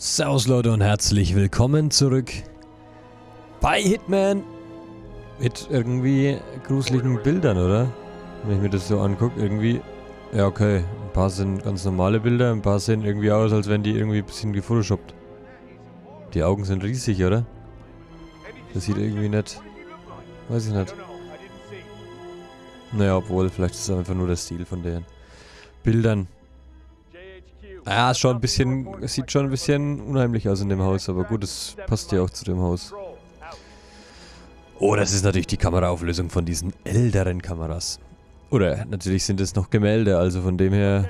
Servus Leute und herzlich willkommen zurück bei Hitman mit irgendwie gruseligen Bildern, oder? Wenn ich mir das so angucke, irgendwie... Ja, okay, ein paar sind ganz normale Bilder, ein paar sehen irgendwie aus, als wenn die irgendwie ein bisschen gefotoshoppt. Die Augen sind riesig, oder? Das sieht irgendwie nicht... Weiß ich nicht. Naja, obwohl, vielleicht ist es einfach nur der Stil von den Bildern. Ja, ist schon ein bisschen, es sieht schon ein bisschen unheimlich aus in dem Haus, aber gut, es passt ja auch zu dem Haus. Oh, das ist natürlich die Kameraauflösung von diesen älteren Kameras. Oder natürlich sind es noch Gemälde, also von dem her...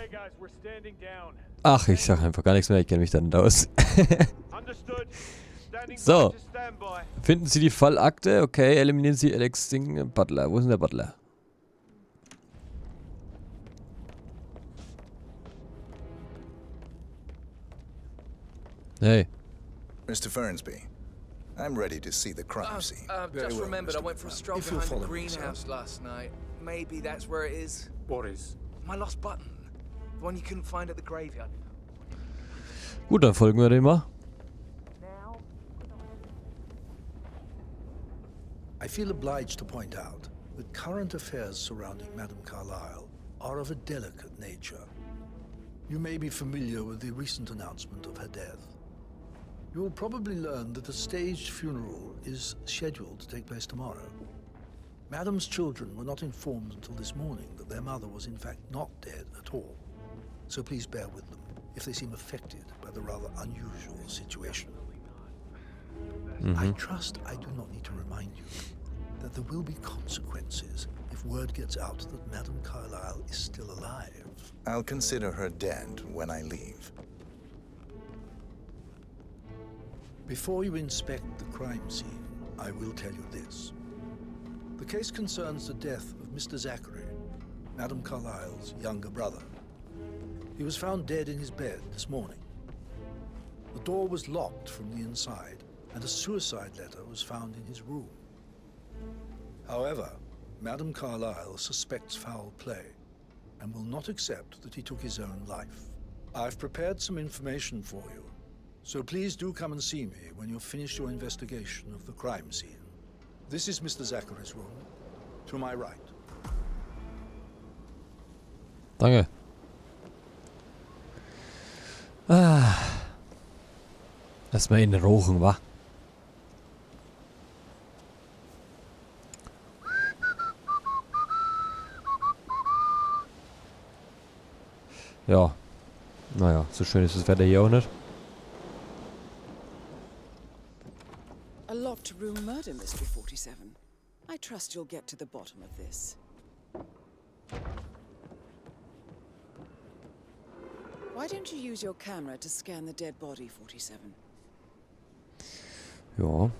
Ach, ich sag einfach gar nichts mehr, ich kenne mich da nicht aus. So. Finden Sie die Fallakte? Okay, eliminieren Sie Alex Ding Butler. Wo ist denn der Butler? Hey. Mr. Fernsby, I'm ready to see the crime scene. Just remembered I went for a stroll behind the greenhouse last night. Maybe that's where it is. What is? My lost button. The one you couldn't find at the graveyard. Gut, dann folgen wir dem mal. I feel obliged to point out that current affairs surrounding Madame Carlyle are of a delicate nature. You may be familiar with the recent announcement of her death. You will probably learn that a staged funeral is scheduled to take place tomorrow. Madame's children were not informed until this morning that their mother was in fact not dead at all. So please bear with them if they seem affected by the rather unusual situation. I trust I do not need to remind you that there will be consequences if word gets out that Madame Carlyle is still alive. I'll consider her dead when I leave. Before you inspect the crime scene, I will tell you this. The case concerns the death of Mr. Zachary, Madame Carlyle's younger brother. He was found dead in his bed this morning. The door was locked from the inside, and a suicide letter was found in his room. However, Madame Carlyle suspects foul play and will not accept that he took his own life. I've prepared some information for you, so please do come and see me when you've finished your investigation of the crime scene. This is Mr. Zachary's room, to my right. Danke. Ah. Lass mal ihn rauchen, wa? Ja. Naja, so schön ist das Wetter hier auch nicht. A locked room murder mystery 47. I trust you'll get to the bottom of this. Why don't you use your camera to scan the dead body, 47? Ja.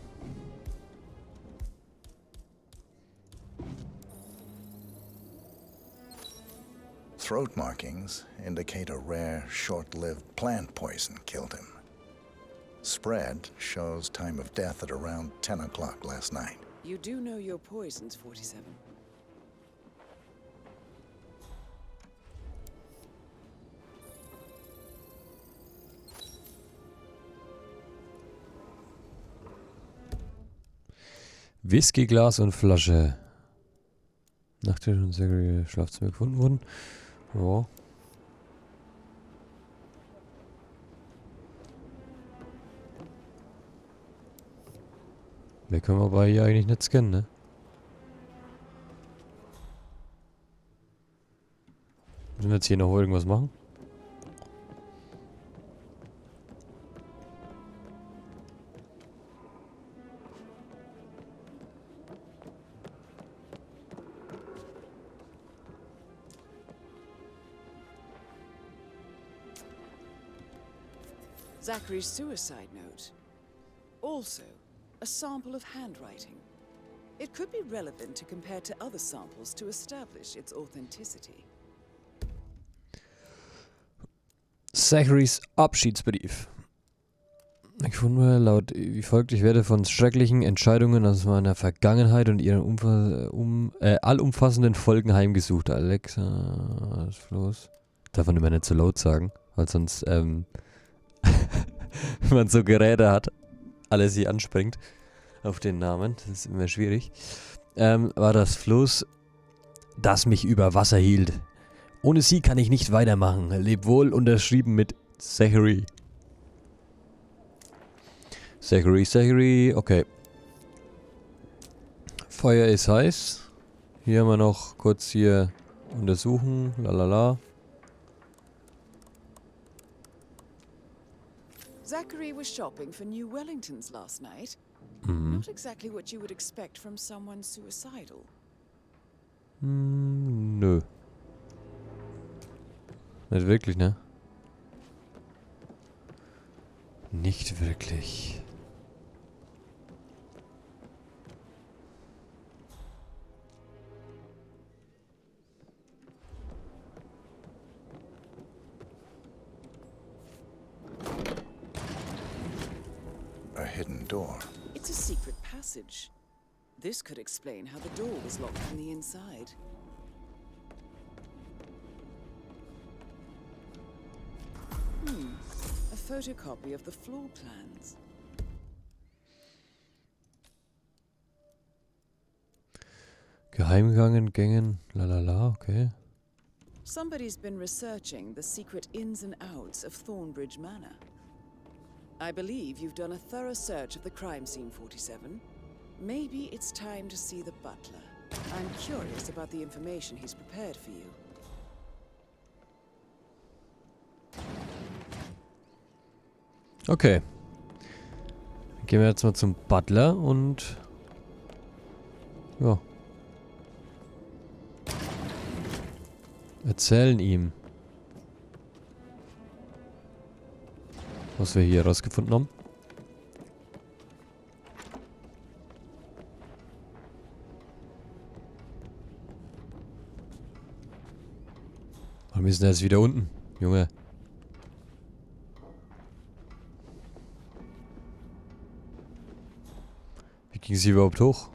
Throat markings indicate a rare, short-lived plant poison killed him. Spread shows time of death at around 10 o'clock last night. You do know your poisons, 47. Whiskyglas und Flasche. Nachtisch und Zachary Schlafzimmer gefunden wurden. Ja. Mehr können wir aber hier eigentlich nicht scannen, ne? Müssen wir jetzt hier noch irgendwas machen? Zachary's suicide note. Also, a sample of handwriting. It could be relevant to compare to other samples to establish its authenticity. Zacharys Abschiedsbrief. Gefunden laut wie folgt: Ich werde von schrecklichen Entscheidungen aus meiner Vergangenheit und ihren allumfassenden Folgen heimgesucht. Alexa, was ist los? Darf man immer nicht so laut sagen, weil sonst Wenn man so Geräte hat, alles hier anspringt auf den Namen. Das ist immer schwierig. War das Floß, das mich über Wasser hielt. Ohne sie kann ich nicht weitermachen. Leb wohl, unterschrieben mit Zachary. Zachary, okay. Feuer ist heiß. Hier haben wir noch kurz hier untersuchen. Lalala. Zachary was shopping for new Wellingtons last night. Not exactly what you would expect from someone suicidal. Nö. Nicht wirklich, ne? Nicht wirklich. A hidden door. It's a secret passage. This could explain how the door was locked from the inside. A photocopy of the floor plans. Geheimgangen, Gängen, lalala, okay. Somebody's been researching the secret ins and outs of Thornbridge Manor. I believe you've done a thorough search of the crime scene, 47. Maybe it's time to see the butler. I'm curious about the information he's prepared for you. Okay. Dann gehen wir jetzt mal zum Butler und... ja. Erzählen ihm, was wir hier rausgefunden haben. Warum ist denn jetzt wieder unten, Junge? Wie ging sie überhaupt hoch?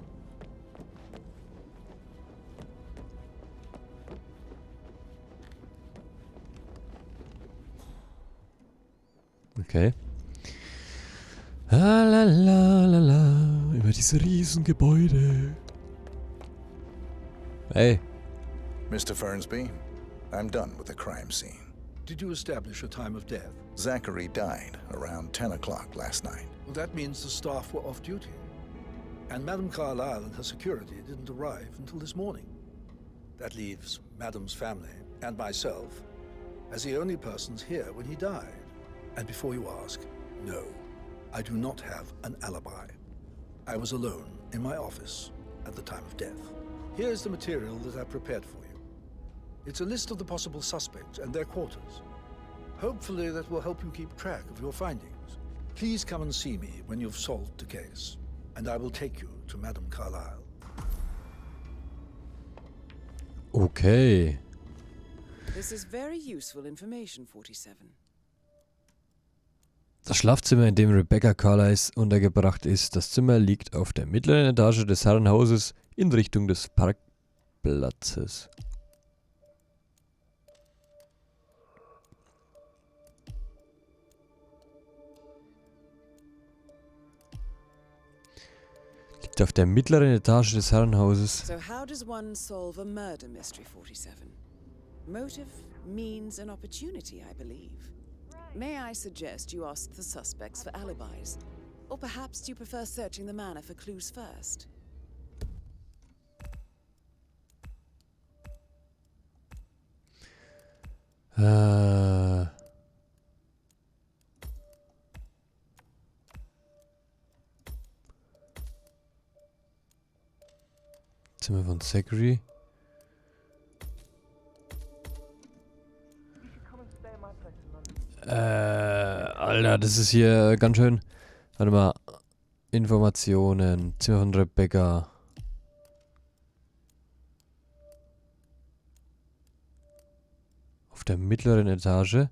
Okay. La la la la la, über diese Riesengebäude. Hey. Mr. Fernsby, I'm done with the crime scene. Did you establish a time of death? Zachary died around 10 o'clock last night. Well, that means the staff were off duty. And Madame Carlyle and her security didn't arrive until this morning. That leaves Madame's family and myself as the only persons here when he died. And before you ask, no, I do not have an alibi. I was alone in my office at the time of death. Here's the material that I prepared for you. It's a list of the possible suspects and their quarters. Hopefully that will help you keep track of your findings. Please come and see me when you've solved the case, and I will take you to Madame Carlyle. Okay. This is very useful information, 47. Das Schlafzimmer, in dem Rebecca Carlyle untergebracht ist. Das Zimmer liegt auf der mittleren Etage des Herrenhauses in Richtung des Parkplatzes. Liegt auf der mittleren Etage des Herrenhauses. So how does one solve a murder mystery, 47? Motive, means, and opportunity, I believe. May I suggest you ask the suspects for alibis? Or perhaps do you prefer searching the manor for clues first? Zimmer von Zachary. Alter, das ist hier ganz schön. Warte mal. Informationen. Zimmer von Rebecca. Auf der mittleren Etage.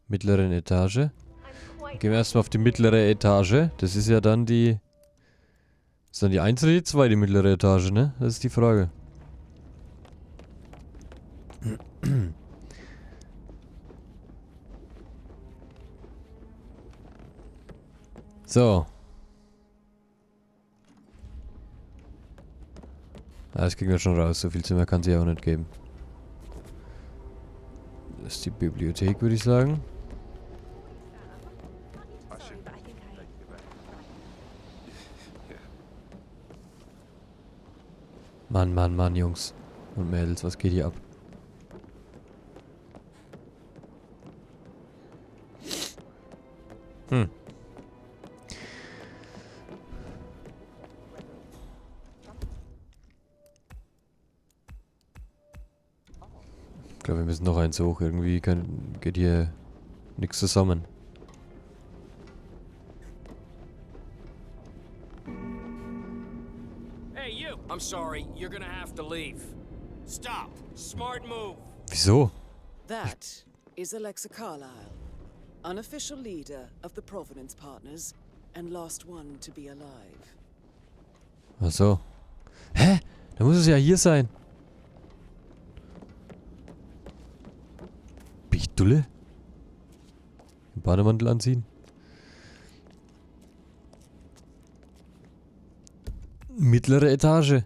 Mittleren Etage. Gehen wir erstmal auf die mittlere Etage. Das ist ja dann die... Ist dann die 1 oder die 2, die mittlere Etage, ne? Das ist die Frage. So. Ah, das kriegen wir schon raus. So viel Zimmer kann sie ja auch nicht geben. Das ist die Bibliothek, würde ich sagen. Mann, Mann, Mann, Jungs und Mädels, was geht hier ab? Ich glaube, wir müssen noch eins hoch. Irgendwie geht hier nichts zusammen. Hey, you! I'm sorry, you're gonna have to leave. Stop! Smart move! Wieso? That is Alexa Carlyle, unofficial leader of the Provenance Partners and last one to be alive. Ach so. Hä? Da muss es ja hier sein. Bin ich dulle? Den Bademantel anziehen? Mittlere Etage.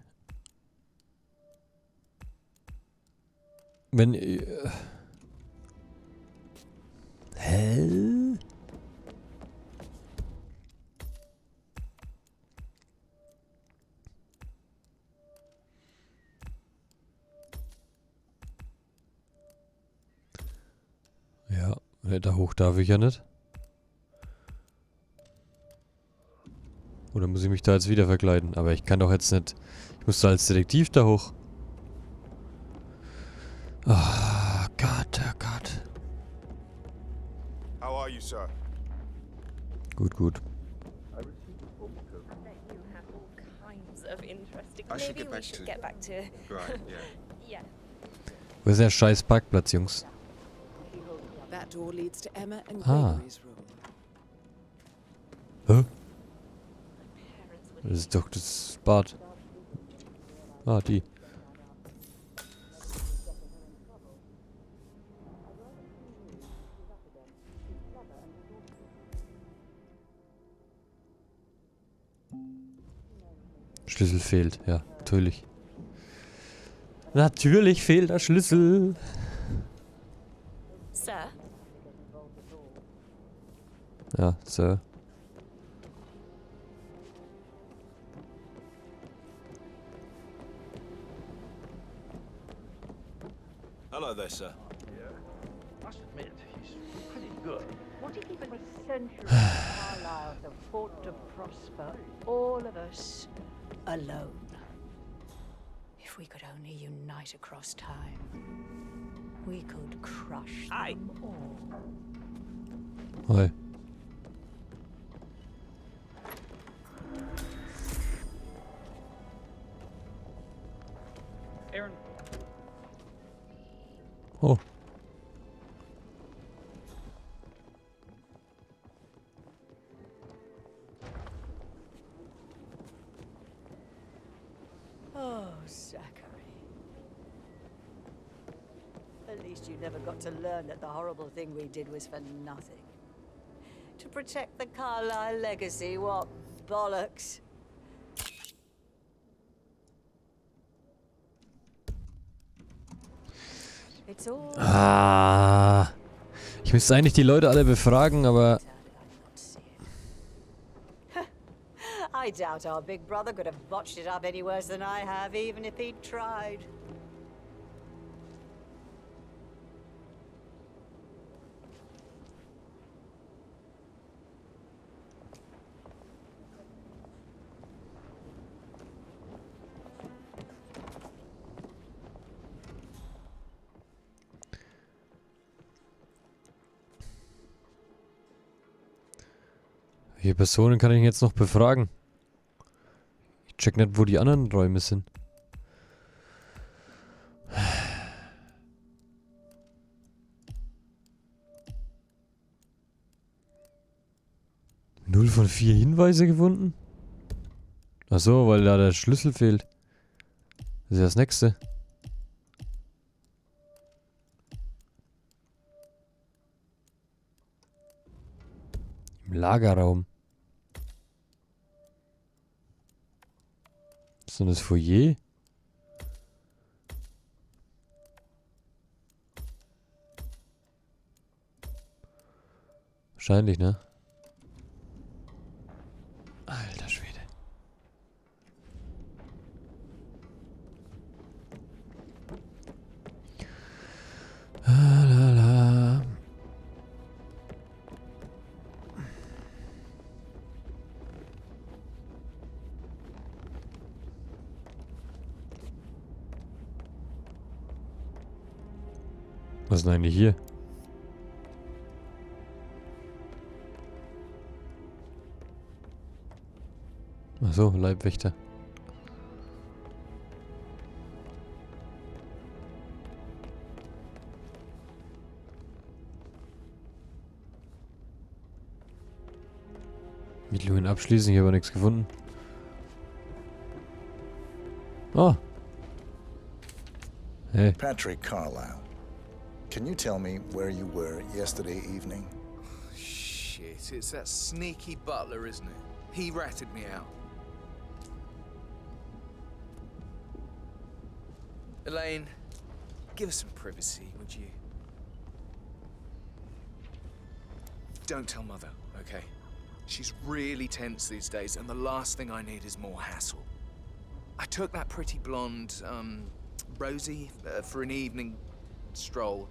Wenn... Hä? Ja, da hoch darf ich ja nicht. Oder muss ich mich da jetzt wieder verkleiden? Aber ich kann doch jetzt nicht... Ich muss da als Detektiv da hoch. Oh Gott, oh Gott. How are you, sir? Gut, gut. I should Maybe get we back should to... get back to... Right, yeah. Yeah. Wo ist der scheiß Parkplatz, Jungs? That door leads to Emma and Ah. Gregory's room. Hä? Das ist doch das Bad. Ah, die. Schlüssel fehlt, ja, natürlich. Natürlich fehlt der Schlüssel. Sir? Ja, Sir. Hello there, sir. Must admit, he's pretty good. What if for centuries Carlisle have fought to prosper, all of us alone? If we could only unite across time, we could crush them all. Hi. Aaron, Oh. Oh, Zachary. At least you never got to learn that the horrible thing we did was for nothing. To protect the Carlisle legacy, what bollocks. It's all Ah. Ich müsste eigentlich die Leute alle befragen, aber... I doubt our big brother could have botched it up any worse than I have, even if he'd tried. Welche Personen kann ich jetzt noch befragen? Ich check nicht, wo die anderen Räume sind. Null von 4 Hinweise gefunden? Ach so, weil da der Schlüssel fehlt. Das ist ja das Nächste. Im Lagerraum. denn das Foyer? Wahrscheinlich, ne? Alter Schwede. La. Was ist denn eigentlich hier? Ach so, Leibwächter. Ermittlungen abschließen, ich habe nichts gefunden. Oh. Hey. Patrick Carlisle, can you tell me where you were yesterday evening? Shit, it's that sneaky butler, isn't it? He ratted me out. Elaine, give us some privacy, would you? Don't tell Mother, okay? She's really tense these days, and the last thing I need is more hassle. I took that pretty blonde, Rosie, for an evening stroll.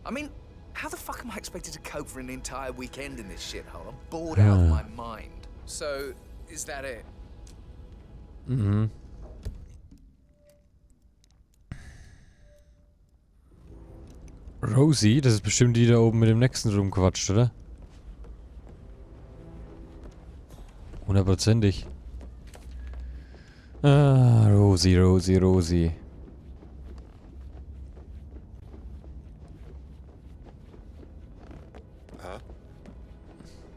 I mean, how the fuck am I expected to cope for an entire weekend in this shithole? I'm bored out of my mind. So, is that it? Mhm. Rosie, das ist bestimmt die da oben mit dem nächsten rumquatscht, oder? 100%ig. Ah, Rosie, Rosie, Rosie. Huh?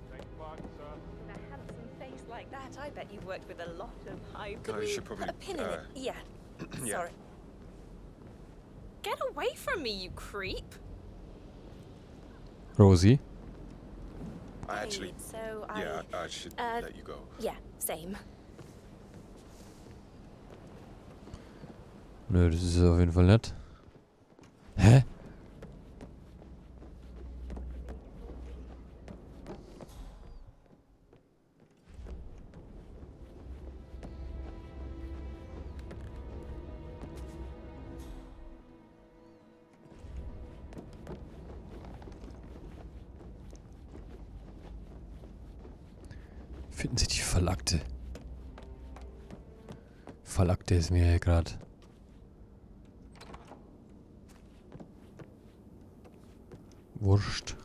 A handsome face like that, I bet you've worked with a lot of high... No, you should probably, Put a pin in it. Yeah. yeah. Sorry. Get away from me, you creep. Rosie? I actually, Hey, so yeah, I should let you go. Yeah, same. Nö, das ist auf jeden Fall nett. Hä? Finden Sie die Fallakte? Fallakte ist mir ja gerade. Wurscht.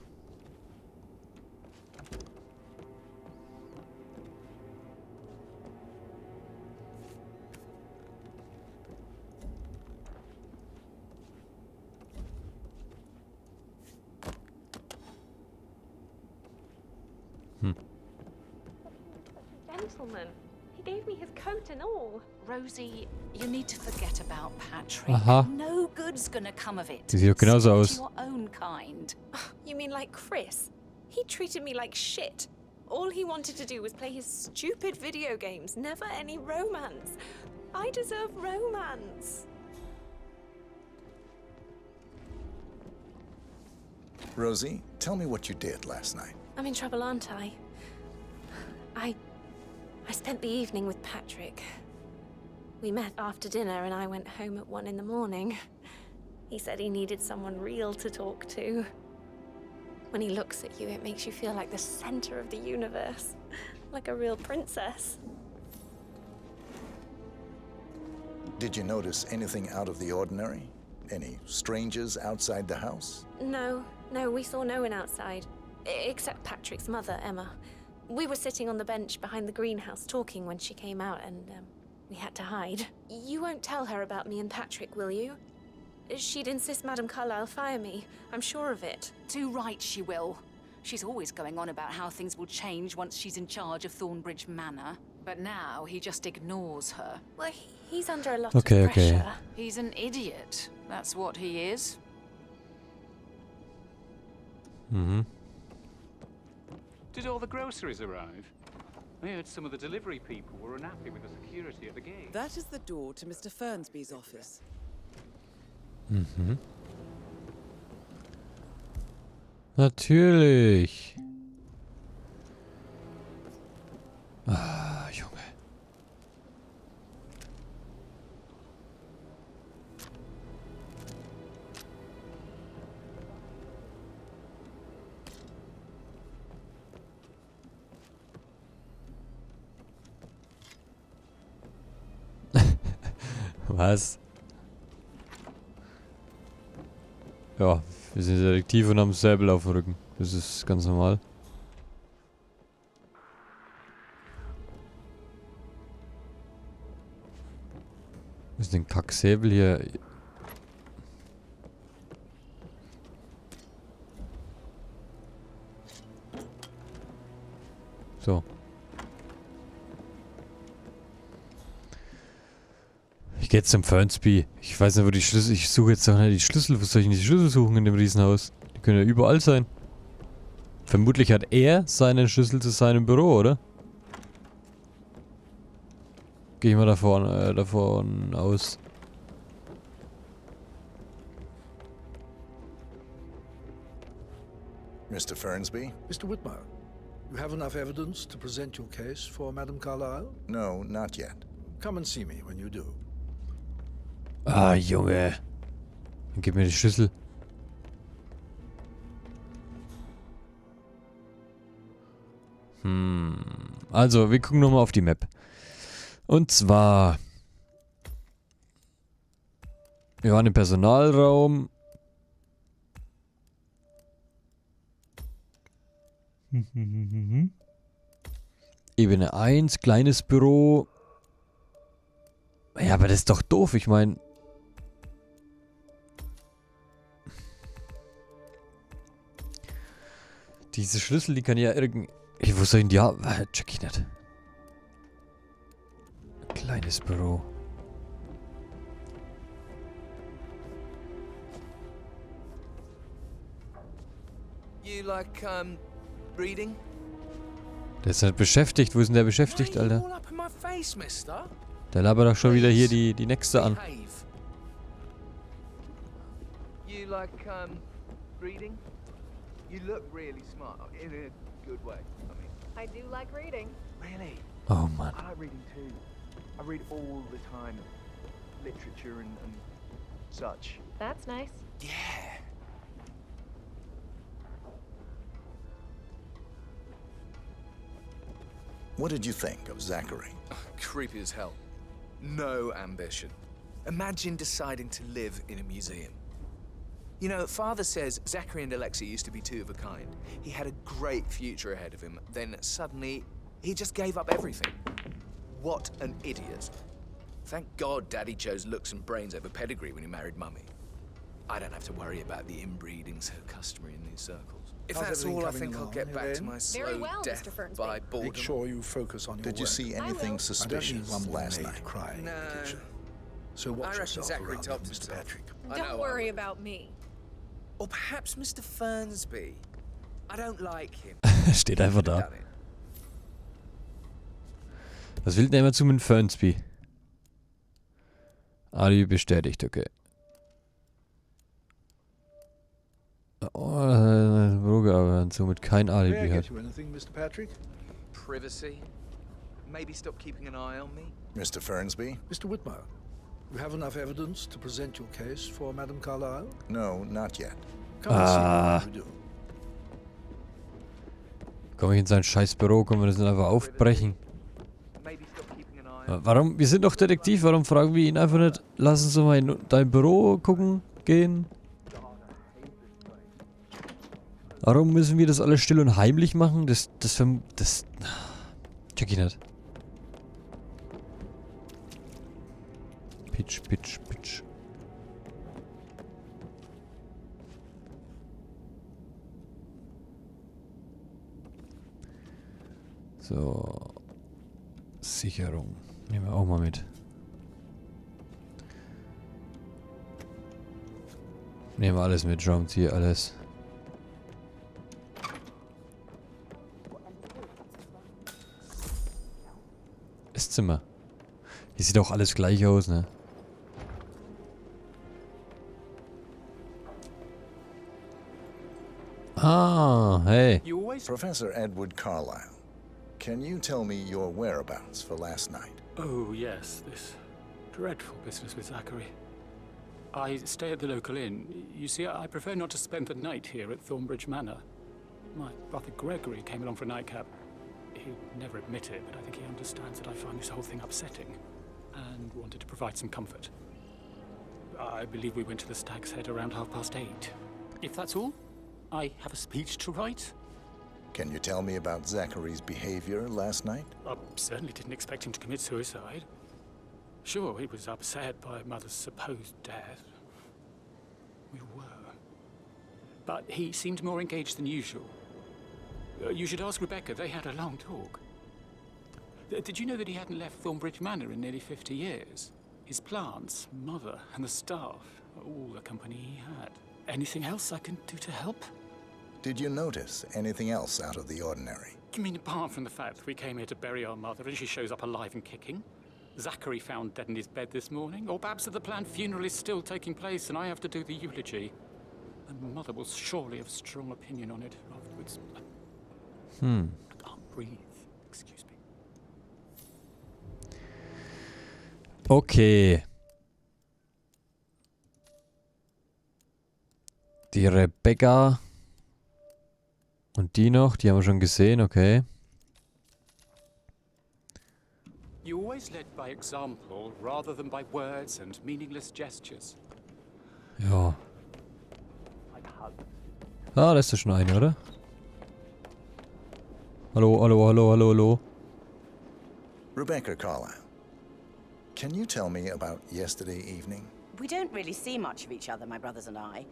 Gentleman. He gave me his coat and all. Rosie, you need to forget about Patrick. Aha. No good's gonna come of it. Die sieht doch genauso Stick aus. to your own kind. You mean like Chris? He treated me like shit. All he wanted to do was play his stupid video games, never any romance. I deserve romance. Rosie, tell me what you did last night. I'm in trouble, aren't I? I spent the evening with Patrick. We met after dinner and I went home at 1 in the morning. He said he needed someone real to talk to. When he looks at you, it makes you feel like the center of the universe. Like a real princess. Did you notice anything out of the ordinary? Any strangers outside the house? No, we saw no one outside. Except Patrick's mother, Emma. We were sitting on the bench behind the greenhouse talking when she came out and we had to hide. You won't tell her about me and Patrick, will you? She'd insist Madame Carlisle fire me. I'm sure of it. Too right she will. She's always going on about how things will change once she's in charge of Thornbridge Manor. But now he just ignores her. Well, he's under a lot Okay, of pressure. okay. He's an idiot. That's what he is. Mhm. Did all the groceries arrive? I heard some of the delivery people were unhappy with the security at the gate. That is the door to Mr. Fernsby's office. Mhm. Natürlich. Ah, Junge. Was? Ja, wir sind Detektiv und haben Säbel auf dem Rücken. Das ist ganz normal. Was ist denn Kacksäbel hier? So. Ich gehe jetzt zum Fernsby. Ich weiß nicht, wo die Schlüssel... Ich suche jetzt auch nicht die Schlüssel. Wo soll ich denn die Schlüssel suchen in dem Riesenhaus? Die können ja überall sein. Vermutlich hat er seinen Schlüssel zu seinem Büro, oder? Gehe ich mal davon aus. Mr. Fernsby? Mr. Whitmer, you have enough evidence to present your case for Madame Carlyle? No, not yet. Come and see me when you do. Ah, Junge. Dann gib mir die Schlüssel. Also, wir gucken nochmal auf die Map. Und zwar... Wir waren im Personalraum. Ebene 1, kleines Büro. Ja, aber das ist doch doof, ich meine... Diese Schlüssel, die kann ja irgendwie... Wo soll ich denn die haben? Check ich nicht. Kleines Büro. You like, reading? Der ist nicht beschäftigt. Wo ist denn der beschäftigt, Why are you Alter? all up in my face, mister? Der labert doch schon wieder hier die nächste an. Behave. You like, reading? You look really smart, in a good way, I mean. I do like reading. Really? Oh, Mann. I like reading too. I read all the time. Literature and such. That's nice. Yeah. What did you think of Zachary? Creepy as hell. No ambition. Imagine deciding to live in a museum. You know, Father says Zachary and Alexia used to be two of a kind. He had a great future ahead of him. Then suddenly, he just gave up everything. What an idiot. Thank God Daddy chose looks and brains over pedigree when he married Mummy. I don't have to worry about the inbreeding so customary in these circles. If How's that's everything all, I coming think I'll along, get back to Elaine? my slow Very well, death Mr. Fernsby. by boredom. Make sure you focus on your Did you work. see I will. anything I don't need suspicious one more last maid night? crying in No. the kitchen. So watch I reckon yourself Zachary around, topped Mr. himself. Patrick. I know Don't I worry will. about me. Or perhaps Mr. Fernsby. I don't like him. Steht einfach da. Done it. Was will denn immer zu mit Fernsby? Alibi bestätigt, okay. Oh, Bruder, aber somit kein May I Alibi get hat. you anything, Mr. Patrick? Privacy. Maybe stop keeping an eye on me. Mr. Fernsby? Mr. Whitmer, you have enough evidence to present your case for Madame Carlyle? No, not yet. Come and see me when you do. Komme ich in sein scheiß Büro, können wir das nicht einfach aufbrechen? Maybe stop keeping an eye on me. Warum? Wir sind doch Detektiv, warum fragen wir ihn einfach nicht? Lass uns doch mal in dein Büro gucken, gehen. Warum müssen wir das alles still und heimlich machen? Das check ich nicht. Pitch, pitch, pitch. So. Sicherung. Nehmen wir auch mal mit. Nehmen wir alles mit, Drumtier, alles. Esszimmer. Hier sieht auch alles gleich aus, ne? Ah, hey. You always... Professor Edward Carlyle, can you tell me your whereabouts for last night? Oh, yes, this dreadful business with Zachary. I stay at the local inn. You see, I prefer not to spend the night here at Thornbridge Manor. My brother Gregory came along for a nightcap. He'd never admit it, but I think he understands that I find this whole thing upsetting and wanted to provide some comfort. I believe we went to the Stag's Head around 8:30. If that's all, I have a speech to write. Can you tell me about Zachary's behavior last night? I certainly didn't expect him to commit suicide. Sure, he was upset by Mother's supposed death. We were. But he seemed more engaged than usual. You should ask Rebecca. They had a long talk. Did you know that he hadn't left Thornbridge Manor in nearly 50 years? His plants, Mother, and the staff, all the company he had. Anything else I can do to help? Did you notice anything else out of the ordinary? You mean apart from the fact that we came here to bury our mother and she shows up alive and kicking? Zachary found dead in his bed this morning? Or perhaps that the planned funeral is still taking place and I have to do the eulogy? And Mother will surely have strong opinion on it afterwards. I can't breathe. Excuse me. Okay. Die Rebecca. Und die noch, die haben wir schon gesehen, okay. You always led by example rather than by words and meaningless gestures. Ja. Ah, da ist ja schon eine, oder? Hallo, hallo, hallo, hallo, hallo. Rebecca Carlyle, can you tell me about yesterday evening? We don't really see much of each other, my brothers and I.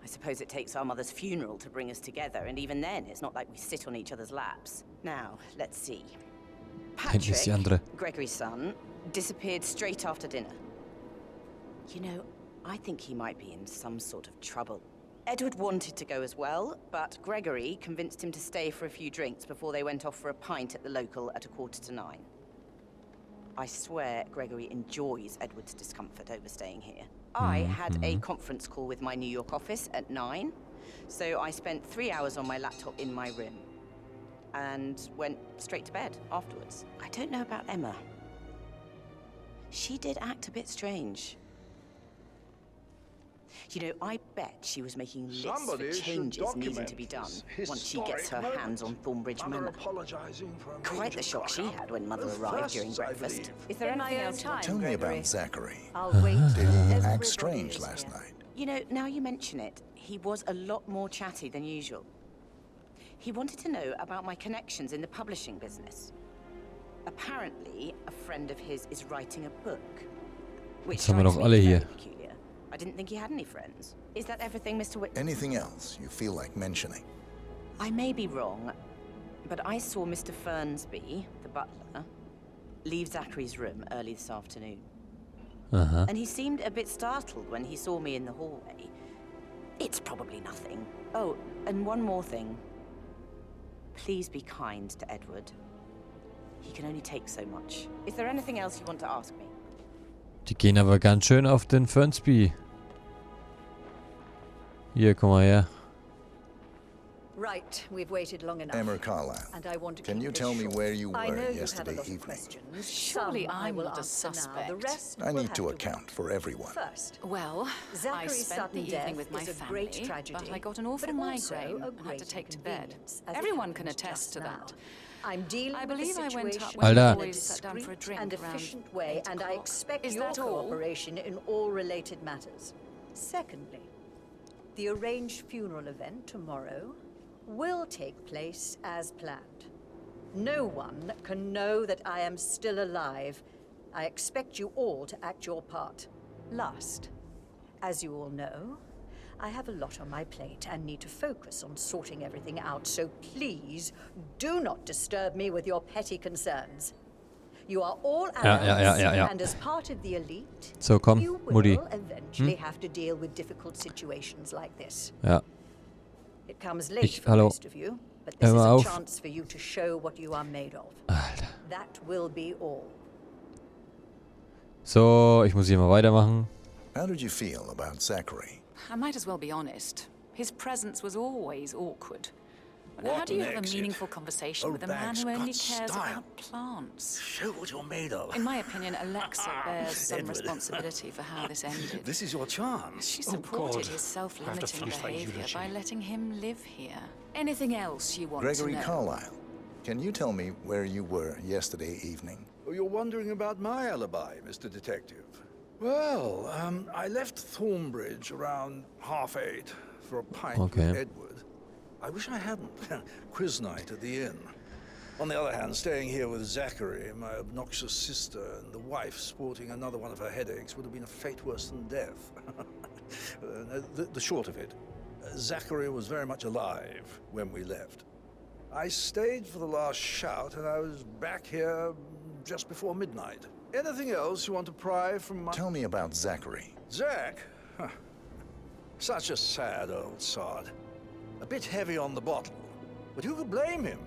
I suppose it takes our mother's funeral to bring us together, and even then, it's not like we sit on each other's laps. Now, let's see. Patrick, Gregory's son, disappeared straight after dinner. You know, I think he might be in some sort of trouble. Edward wanted to go as well, but Gregory convinced him to stay for a few drinks before they went off for a pint at the local at 9:15. I swear Gregory enjoys Edward's discomfort over staying here. I had a conference call with my New York office at 9, so I spent 3 hours on my laptop in my room and went straight to bed afterwards. I don't know about Emma. She did act a bit strange. You know, I bet she was making lists for changes needing to be done once she gets her hands on Thornbridge Manor. Quite the shock she had when Mother arrived during breakfast. Is there anything else? Tell me about Zachary. Did he act strange last night? You know, now you mention it, he was a lot more chatty than usual. He wanted to know about my connections in the publishing business. Apparently, a friend of his is writing a book. Which Das haben wir doch alle hier. I didn't think he had any friends. Is that everything, Mr. Whit? Anything else you feel like mentioning? I may be wrong, but I saw Mr. Fernsby, the butler, leave Zachary's room early this afternoon. And he seemed a bit startled when he saw me in the hallway. It's probably nothing. Oh, and one more thing. Please be kind to Edward. He can only take so much. Is there anything else you want to ask me? Die gehen aber ganz schön auf den Fernsby. Hier, komm mal her. Right, we've waited long enough. Emma Carlyle, and I want to can you tell me where you were yesterday evening? Surely I'm not a suspect. The rest I need to account for everyone. First, Well, I Zachary's spent the sudden evening with my death is a family, great tragedy, but I got an awful but also migraine a and had great to take to bed. inconvenience, as it Everyone can happens attest to just that. now. I'm dealing I with believe the I went situation up when the Alter. boys sat down for a drink and around efficient way, 8 and I o'clock. expect Is your that all? cooperation in all related matters. Secondly, the arranged funeral event tomorrow will take place as planned. No one can know that I am still alive. I expect you all to act your part. Last, as you all know, I have a lot on my plate and need to focus on sorting everything out, so please do not disturb me with your petty concerns. You are all allies, ja. and as part of the elite, So, komm, you will Mutti. eventually have to deal with difficult situations like this. Ja. It comes late for hallo. most of you, but this is Hör mal a auf. chance for you to show what you are made of. Alter. That will be all. So, ich muss hier mal weitermachen. How did you feel about Zachary? I might as well be honest. His presence was always awkward. But What how do you an have a exit. meaningful conversation Oh, with a man Bag's who only got cares style. about plants? Show what you're made of. In my opinion, Alexa bears some Edward. responsibility for how this ended. This is your chance. She Oh, supported God. his I self-limiting have to finish that behavior eulogy. by letting him live here. Anything else you want Gregory to know? Carlyle, can you tell me where you were yesterday evening? Oh, you're wondering about my alibi, Mr. Detective. Well, I left Thornbridge around 7:30 for a pint Okay. with Edward. I wish I hadn't. Quiz night at the inn. On the other hand, staying here with Zachary, my obnoxious sister, and the wife sporting another one of her headaches would have been a fate worse than death. The short of it, Zachary was very much alive when we left. I stayed for the last shout, and I was back here just before midnight. Anything else you want to pry from my... Tell me about Zachary. Zach? Huh. Such a sad old sod. A bit heavy on the bottle, but who could blame him?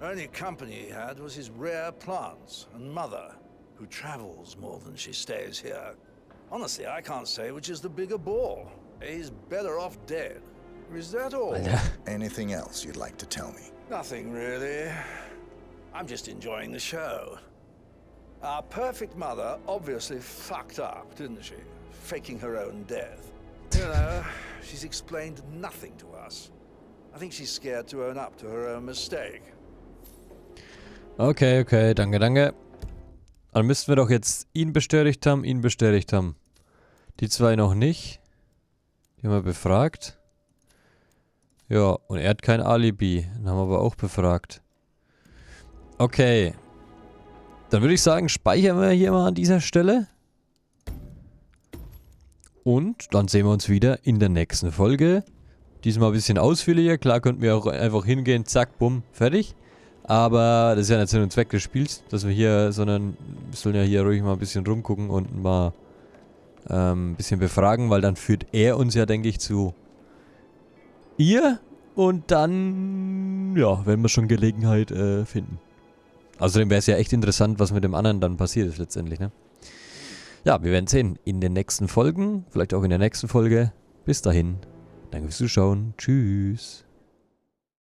Only company he had was his rare plants and mother, who travels more than she stays here. Honestly, I can't say which is the bigger ball. He's better off dead. Is that all? Anything else you'd like to tell me? Nothing really. I'm just enjoying the show. Our perfect mother obviously fucked up, didn't she? Faking her own death. You know, she's explained nothing to us. I think she's scared to own up to her own mistake. Okay, okay, danke, danke. Dann müssten wir doch jetzt ihn bestätigt haben. Die zwei noch nicht. Die haben wir befragt. Ja, und er hat kein Alibi. Den haben wir aber auch befragt. Okay. Dann würde ich sagen, speichern wir hier mal an dieser Stelle. Und dann sehen wir uns wieder in der nächsten Folge. Diesmal ein bisschen ausführlicher. Klar könnten wir auch einfach hingehen, zack, bumm, fertig. Aber das ist ja nicht Sinn und Zweck des Spiels, dass wir hier, sondern wir sollen ja hier ruhig mal ein bisschen rumgucken und mal ein bisschen befragen, weil dann führt er uns ja, denke ich, zu ihr und dann, ja, werden wir schon Gelegenheit finden. Außerdem wäre es ja echt interessant, was mit dem anderen dann passiert ist letztendlich, ne? Ja, wir werden sehen in den nächsten Folgen, vielleicht auch in der nächsten Folge. Bis dahin, danke fürs Zuschauen, tschüss.